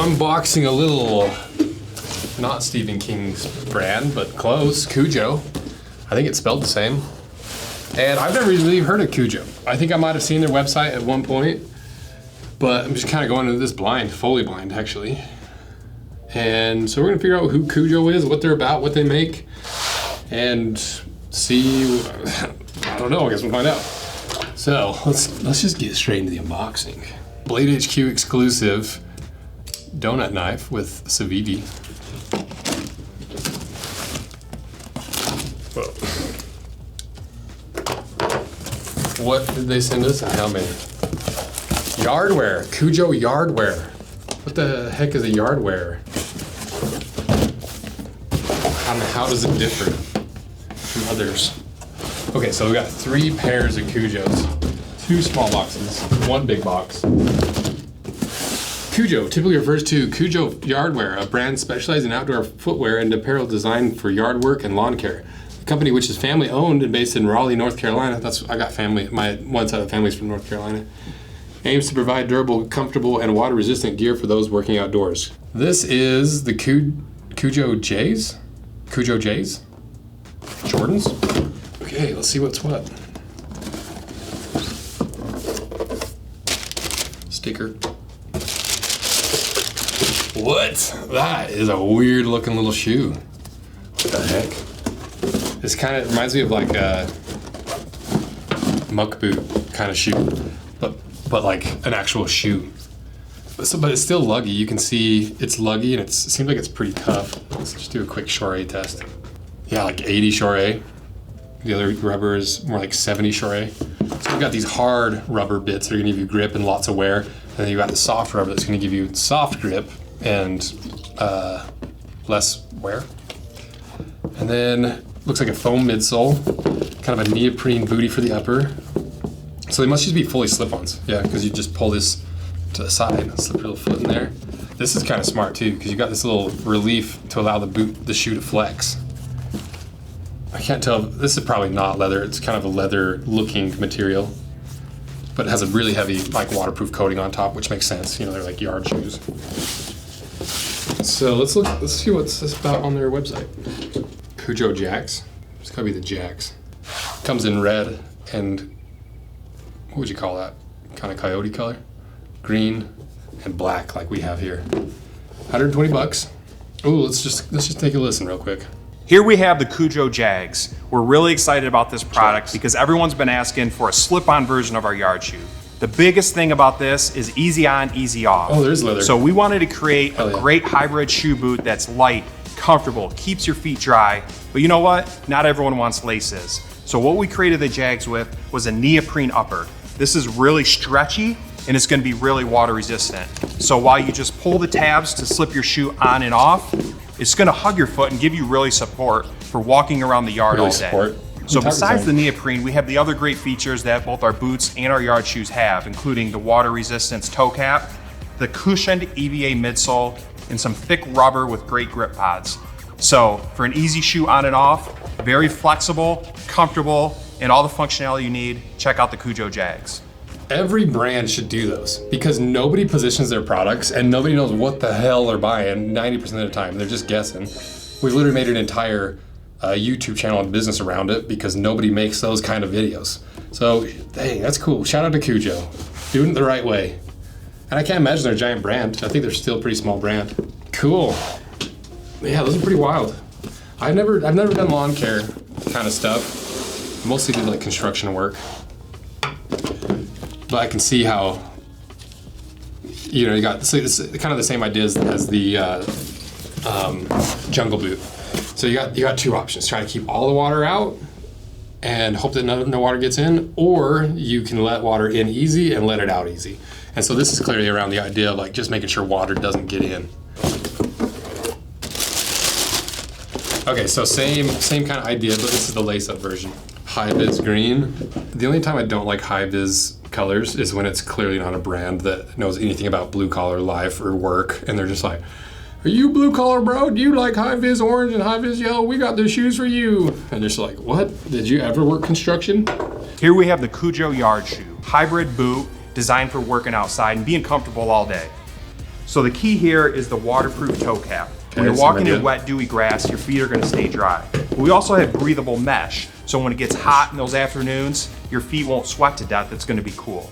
unboxing a little, not Stephen King's brand, but close, Kujo. I think it's spelled the same. And I've never really heard of Kujo. I think I might have seen their website at one point, but I'm just kind of going into this blind, fully blind actually. And so we're gonna figure out who Kujo is, what they're about, what they make, and see, I don't know, I guess we'll find out. So let's just get straight into the unboxing. Blade HQ exclusive donut knife with Saviti. Whoa. What did they send us and how many? Yardwear, Kujo Yardwear. What the heck is a Yardwear? How does it differ from others? Okay, so we got 3 pairs of Kujos, 2 small boxes, 1 big box. Kujo typically refers to Kujo Yardwear, a brand specialized in outdoor footwear and apparel designed for yard work and lawn care. The company, which is family owned and based in Raleigh, North Carolina, I got family, my one side of the family is from North Carolina, aims to provide durable, comfortable, and water resistant gear for those working outdoors. This is the Kujo J's? Kujo J's? Jordans? Okay, let's see what's what. Sticker. What? That is a weird looking little shoe. What the heck? This kind of reminds me of like a muck boot kind of shoe, but like an actual shoe. But it's still luggy. You can see it's luggy and it seems like it's pretty tough. Let's just do a quick Shore test. Yeah, like 80 Shore. The other rubber is more like 70 Shore. So we've got these hard rubber bits that are gonna give you grip and lots of wear. And then you've got the soft rubber that's gonna give you soft grip and less wear. And then looks like a foam midsole, kind of a neoprene booty for the upper. So they must just be fully slip-ons. Yeah, because you just pull this to the side and slip your little foot in there. This is kind of smart too, because you got this little relief to allow the shoe to flex. I can't tell, this is probably not leather, it's kind of a leather looking material, but it has a really heavy like waterproof coating on top, which makes sense, you know, they're like yard shoes. So let's see what's this about on their website. Kujo Jacks, it's gotta be the Jacks. Comes in red and, what would you call that? Kind of coyote color? Green and black like we have here. 120 bucks. Ooh, let's just take a listen real quick. Here we have the Kujo Jags. We're really excited about this product because everyone's been asking for a slip-on version of our yard shoe. The biggest thing about this is easy on, easy off. Oh, there's leather. So we wanted to create a great hybrid shoe boot that's light, comfortable, keeps your feet dry. But you know what? Not everyone wants laces. So what we created the Jags with was a neoprene upper. This is really stretchy and it's gonna be really water resistant. So while you just pull the tabs to slip your shoe on and off, it's gonna hug your foot and give you really support for walking around the yard all day. So besides the neoprene, we have the other great features that both our boots and our yard shoes have, including the water resistance toe cap, the cushioned EVA midsole, and some thick rubber with great grip pods. So for an easy shoe on and off, very flexible, comfortable, and all the functionality you need, check out the Kujo Jags. Every brand should do those because nobody positions their products and nobody knows what the hell they're buying 90% of the time. They're just guessing. We've literally made an entire YouTube channel and business around it because nobody makes those kind of videos. So, hey, that's cool. Shout out to Kujo. Doing it the right way. And I can't imagine they're a giant brand. I think they're still a pretty small brand. Cool. Yeah, those are pretty wild. I've never done lawn care kind of stuff. Mostly did like construction work. But I can see how, you know, you got it's kind of the same ideas as the jungle boot. So you got 2 options: try to keep all the water out and hope that no water gets in, or you can let water in easy and let it out easy. And so this is clearly around the idea of like just making sure water doesn't get in. Okay, so same kind of idea, but this is the lace-up version. High-vis green. The only time I don't like high-vis colors is when it's clearly not a brand that knows anything about blue-collar life or work, and they're just like, are you blue-collar, bro? Do you like high-vis orange and high-vis yellow? We got the shoes for you. And they're just like, what? Did you ever work construction? Here we have the Kujo Yard Shoe, hybrid boot designed for working outside and being comfortable all day. So the key here is the waterproof toe cap. When you're that's walking good. in wet, dewy grass, your feet are gonna stay dry. But we also have breathable mesh, so when it gets hot in those afternoons, your feet won't sweat to death, it's gonna be cool.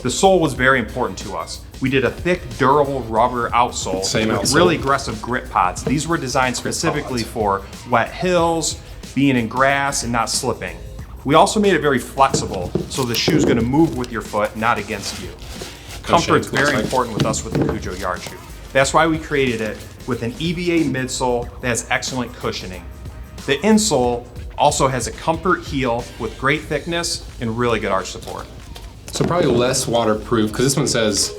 The sole was very important to us. We did a thick, durable rubber outsole Same with outsole. really aggressive grip pods. These were designed specifically for wet hills, being in grass, and not slipping. We also made it very flexible, so the shoe's gonna move with your foot, not against you. Comfort's very important with us with the Kujo Yard shoe. That's why we created it with an EVA midsole that has excellent cushioning. The insole also has a comfort heel with great thickness and really good arch support. So probably less waterproof, because this one says,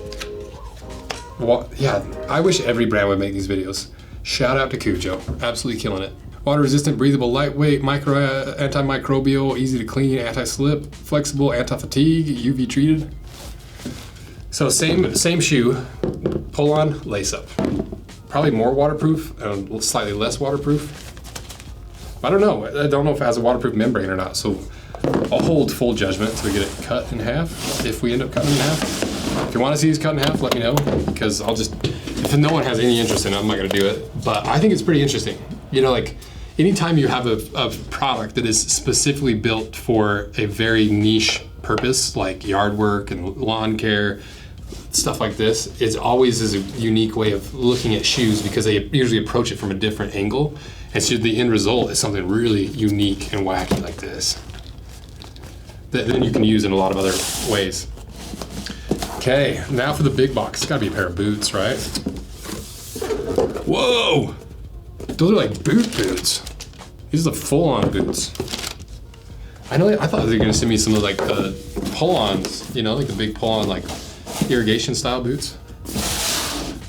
yeah, I wish every brand would make these videos. Shout out to Kujo, absolutely killing it. Water resistant, breathable, lightweight, antimicrobial, easy to clean, anti-slip, flexible, anti-fatigue, UV treated. So same shoe, pull on, lace up. Probably more waterproof, and slightly less waterproof. I don't know if it has a waterproof membrane or not, so I'll hold full judgment until we get it cut in half, if we end up cutting it in half. If you want to see these cut in half, let me know, because if no one has any interest in it, I'm not going to do it. But I think it's pretty interesting. You know, like, anytime you have a product that is specifically built for a very niche purpose, like yard work and lawn care, stuff like this, it always is a unique way of looking at shoes because they usually approach it from a different angle. And so the end result is something really unique and wacky like this that then you can use in a lot of other ways. Okay, now for the big box. It's gotta be a pair of boots, right? Whoa! Those are like boots. These are the full-on boots. I thought they were gonna send me some of like the pull-ons, you know, like the big pull-on like irrigation style boots.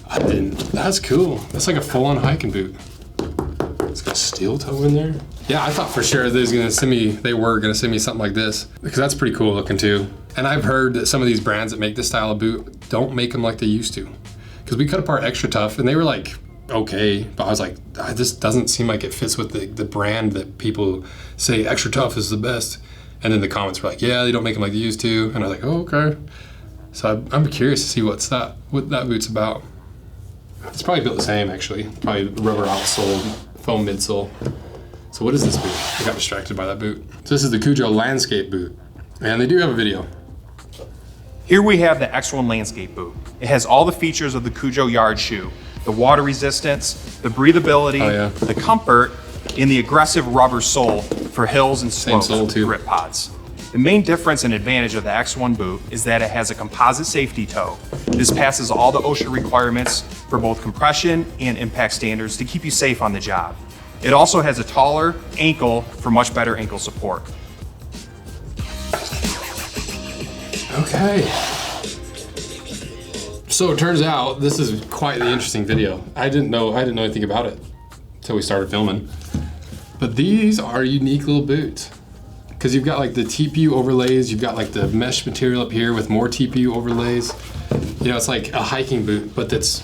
I didn't. That's cool. That's like a full-on hiking boot. It's got a steel toe in there. Yeah, I thought for sure they were gonna send me something like this because that's pretty cool looking too. And I've heard that some of these brands that make this style of boot don't make them like they used to. Because we cut apart Extra Tough and they were like, okay, but I was like, this doesn't seem like it fits with the brand that people say Extra Tough is the best. And then the comments were like, yeah, they don't make them like they used to. And I was like, oh, okay. So I'm curious to see what that boot's about. It's probably built the same actually. Probably rubber outsole, foam midsole. So what is this boot? I got distracted by that boot. So this is the Kujo Landscape boot. And they do have a video. Here we have the X1 Landscape boot. It has all the features of the Kujo Yard shoe. The water resistance, the breathability, the comfort, and the aggressive rubber sole for hills and slopes with grip pods. The main difference and advantage of the X1 boot is that it has a composite safety toe. This passes all the OSHA requirements for both compression and impact standards to keep you safe on the job. It also has a taller ankle for much better ankle support. Okay. So it turns out this is quite the interesting video. I didn't know anything about it until we started filming. But these are unique little boots. Because you've got like the TPU overlays, you've got like the mesh material up here with more TPU overlays. You know, it's like a hiking boot, but that's,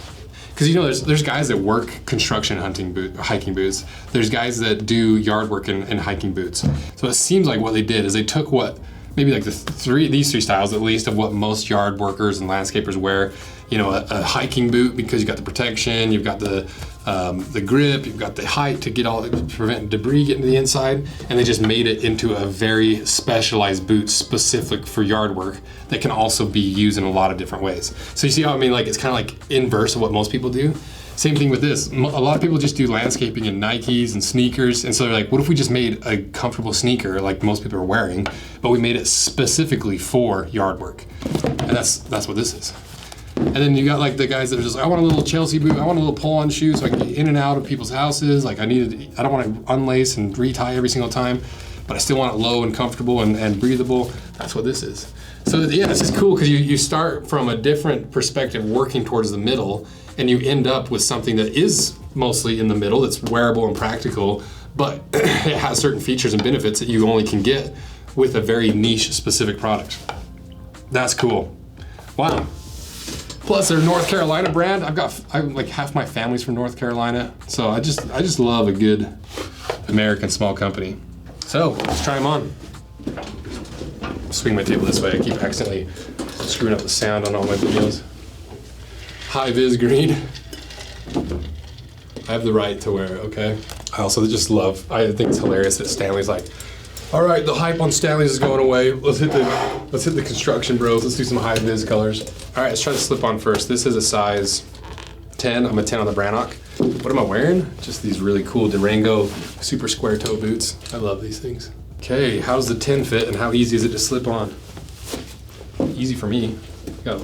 because you know, there's guys that work construction hiking boots. There's guys that do yard work in hiking boots. So it seems like what they did is they took maybe like these three styles at least of what most yard workers and landscapers wear. You know, a hiking boot because you got the protection, you've got the grip, you've got the height to prevent debris getting to the inside, and they just made it into a very specialized boot specific for yard work that can also be used in a lot of different ways. So you see how I mean, like it's kind of like inverse of what most people do. Same thing with this. A lot of people just do landscaping in Nikes and sneakers, and so they're like, what if we just made a comfortable sneaker like most people are wearing, but we made it specifically for yard work? And that's what this is. And then you got like the guys that are just, I want a little Chelsea boot, I want a little pull-on shoe so I can get in and out of people's houses. Like I don't want to unlace and retie every single time, but I still want it low and comfortable and breathable. That's what this is. So yeah, this is cool because you start from a different perspective working towards the middle, and you end up with something that is mostly in the middle, that's wearable and practical, but it has certain features and benefits that you only can get with a very niche specific product. That's cool. Wow. Plus, they're North Carolina brand. I'm like half my family's from North Carolina, so I just love a good American small company. So let's try them on. Swing my table this way. I keep accidentally screwing up the sound on all my videos. high-vis green. I have the right to wear it, okay? I also just love, I think it's hilarious that Stanley's like, all right, the hype on Stanley's is going away. Let's hit the construction bros. Let's do some high-vis colors. All right, let's try the slip-on first. This is a size 10. I'm a 10 on the Brannock. What am I wearing? Just these really cool Durango super square toe boots. I love these things. Okay, how does the 10 fit and how easy is it to slip on? Easy for me. Got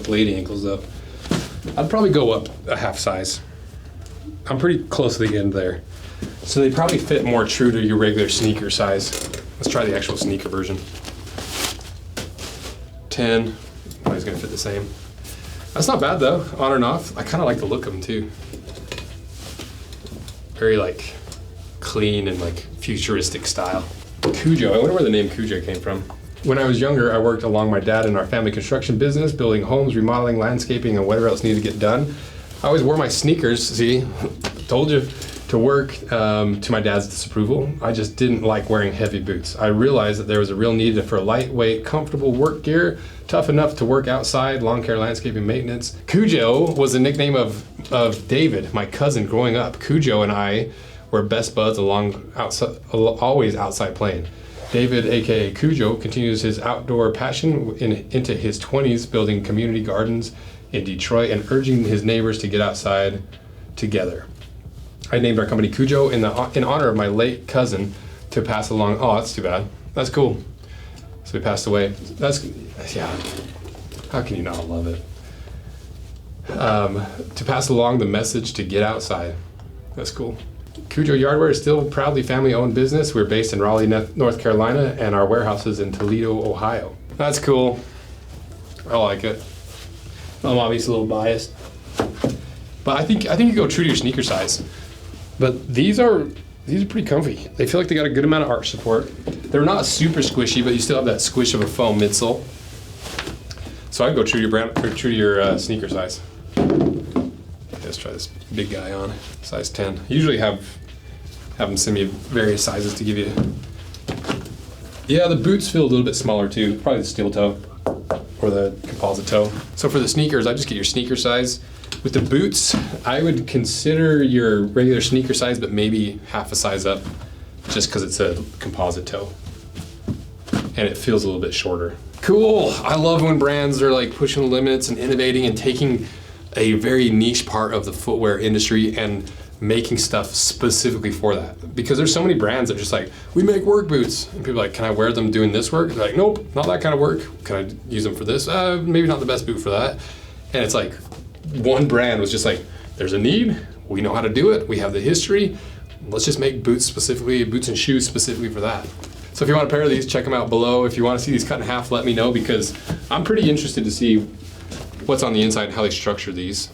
lady ankles up. I'd probably go up a half size. I'm pretty close to the end there. So they probably fit more true to your regular sneaker size. Let's try the actual sneaker version. 10, probably gonna fit the same. That's not bad though, on and off. I kind of like the look of them too. Very like clean and like futuristic style. Kujo, I wonder where the name Kujo came from. When I was younger, I worked along my dad in our family construction business, building homes, remodeling, landscaping, and whatever else needed to get done. I always wore my sneakers, see, told you, to work to my dad's disapproval. I just didn't like wearing heavy boots. I realized that there was a real need for lightweight, comfortable work gear, tough enough to work outside, lawn care, landscaping, maintenance. Kujo was the nickname of David, my cousin growing up. Kujo and I were best buds always outside playing. David, aka Kujo, continues his outdoor passion into his 20s, building community gardens in Detroit and urging his neighbors to get outside together. I named our company Kujo in honor of my late cousin to pass along. Oh, that's too bad. That's cool. So he passed away. Yeah. How can you not love it? To pass along the message to get outside. That's cool. Kujo Yardwear is still proudly family-owned business. We're based in Raleigh, North Carolina, and our warehouse is in Toledo, Ohio. That's cool. I like it. I'm obviously a little biased, but I think you go true to your sneaker size. But these are pretty comfy. They feel like they got a good amount of arch support. They're not super squishy, but you still have that squish of a foam midsole. So I'd go true to your brand or true to your sneaker size. Let's try this big guy on, size 10. Usually have them send me various sizes to give you. Yeah, the boots feel a little bit smaller too. Probably the steel toe or the composite toe. So for the sneakers, I just get your sneaker size. With the boots, I would consider your regular sneaker size, but maybe half a size up, just because it's a composite toe. And it feels a little bit shorter. Cool, I love when brands are like pushing the limits and innovating and taking a very niche part of the footwear industry and making stuff specifically for that. Because there's so many brands that are just like, we make work boots. And people are like, can I wear them doing this work? They're like, nope, not that kind of work. Can I use them for this? Maybe not the best boot for that. And it's like, one brand was just like, there's a need, we know how to do it, we have the history, let's just make boots and shoes specifically for that. So if you want a pair of these, check them out below. If you want to see these cut in half, let me know, because I'm pretty interested to see what's on the inside and how they structure these.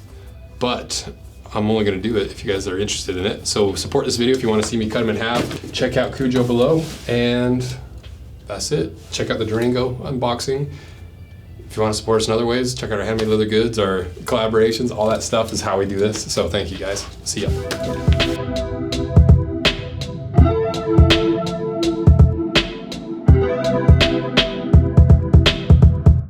But I'm only going to do it if you guys are interested in it. So support this video if you want to see me cut them in half. Check out Kujo below, and that's it. Check out the Durango unboxing. If you want to support us in other ways, check out our handmade leather goods, our collaborations, all that stuff is how we do this. So thank you guys. See ya.